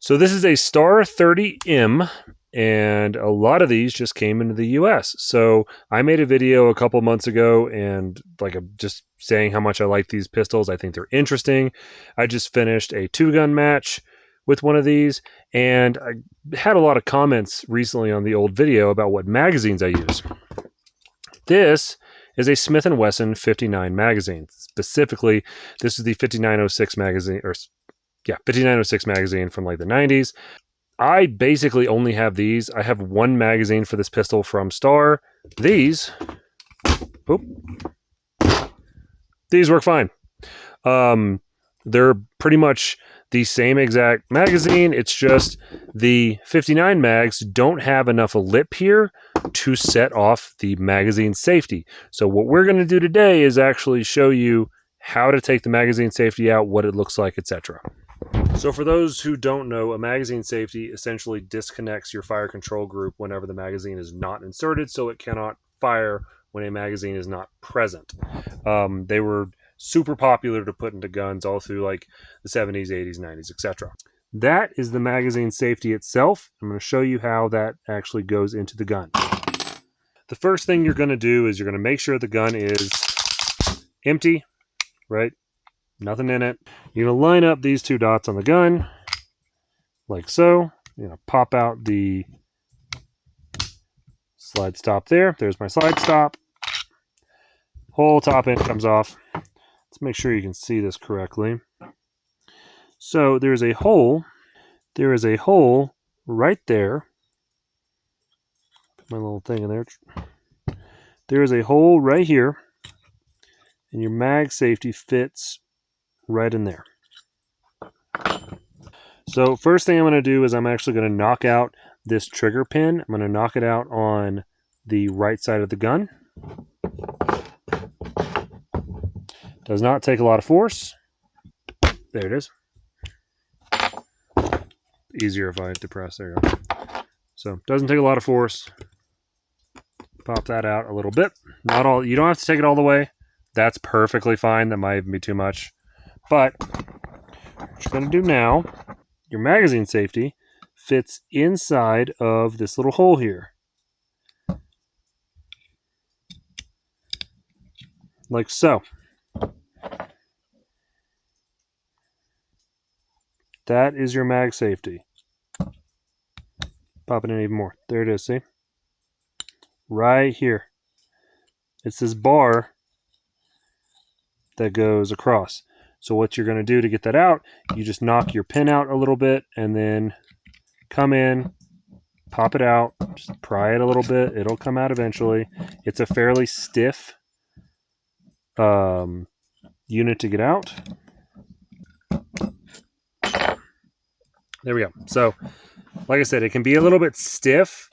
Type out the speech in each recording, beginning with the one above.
So this is a Star 30M, and a lot of these just came into the US. So I made a video a couple months ago and just saying how much I like these pistols. I think they're interesting. I just finished a 2-gun match with one of these, and I had a lot of comments recently on the old video about what magazines I use. This is a Smith and Wesson 59 magazine. Specifically, this is the 5906 magazine, 5906 magazine from like the 90s. I basically only have these. I have one magazine for this pistol from Star. These work fine. They're pretty much the same exact magazine. It's just the 59 mags don't have enough lip here to set off the magazine safety. So what we're going to do today is actually show you how to take the magazine safety out, what it looks like, etc. So for those who don't know, a magazine safety essentially disconnects your fire control group whenever the magazine is not inserted, so it cannot fire when a magazine is not present. They were super popular to put into guns all through like the 70s, 80s, 90s, etc. That is the magazine safety itself. I'm going to show you how that actually goes into the gun. The first thing you're going to do is you're going to make sure the gun is empty, right? Nothing in it. You're going to line up these two dots on the gun, like so. You're going to pop out the slide stop there. There's my slide stop. Whole top end comes off. Let's make sure you can see this correctly. So there's a hole. There is a hole right there. Put my little thing in there. There is a hole right here, and your mag safety fits right in there. So first thing I'm going to do is I'm actually going to knock out this trigger pin. I'm going to knock it out on the right side of the gun. Does not take a lot of force. There it is. Easier if I depress. There you go. So doesn't take a lot of force. Pop that out a little bit. Not all. You don't have to take it all the way. That's perfectly fine. That might even be too much. But what you're going to do now, your magazine safety fits inside of this little hole here. Like so. That is your mag safety. Pop it in even more. There it is, see? Right here. It's this bar that goes across. So what you're going to do to get that out, you just knock your pin out a little bit and then come in, pop it out, just pry it a little bit. It'll come out eventually. It's a fairly stiff unit to get out. There we go. So, like I said, it can be a little bit stiff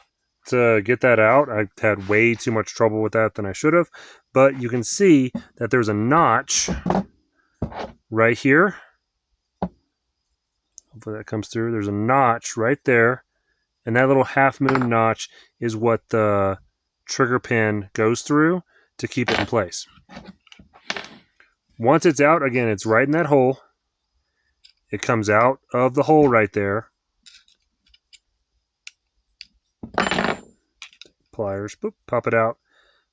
to get that out. I've had way too much trouble with that than I should have. But you can see that there's a notch right here. Hopefully that comes through. There's a notch right there. And that little half moon notch is what the trigger pin goes through to keep it in place. Once it's out, again, it's right in that hole. It comes out of the hole right there. Pliers, boop, pop it out.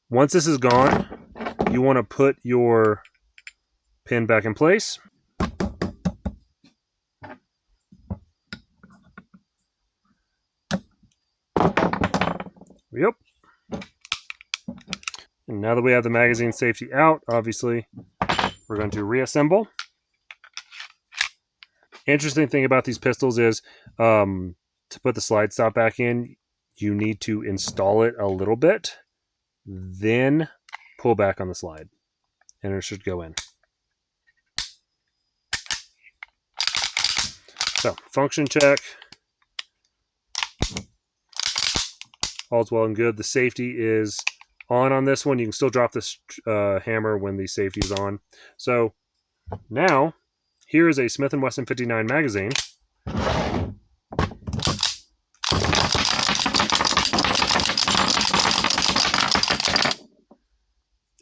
Once this is gone, you want to put your pin back in place. Yep. And now that we have the magazine safety out, obviously, we're going to reassemble. Interesting thing about these pistols is to put the slide stop back in, you need to install it a little bit, then pull back on the slide, and it should go in. So, function check. All's well and good. The safety is on this one. You can still drop this hammer when the safety is on. So, now, here is a Smith and Wesson 59 magazine.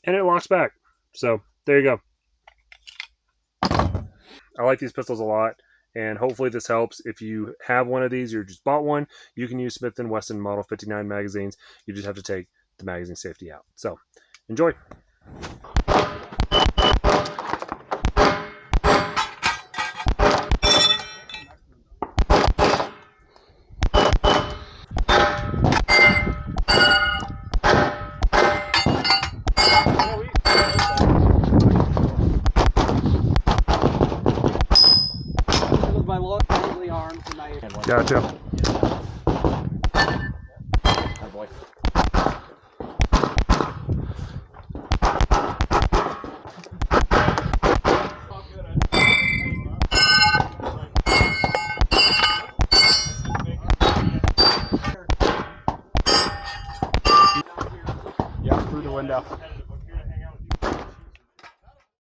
And it locks back. So, there you go. I like these pistols a lot. And hopefully this helps. If you have one of these or just bought one, you can use Smith and Wesson Model 59 magazines. You just have to take the magazine safety out. So enjoy. Gotcha. Oh boy. Yeah, through the window.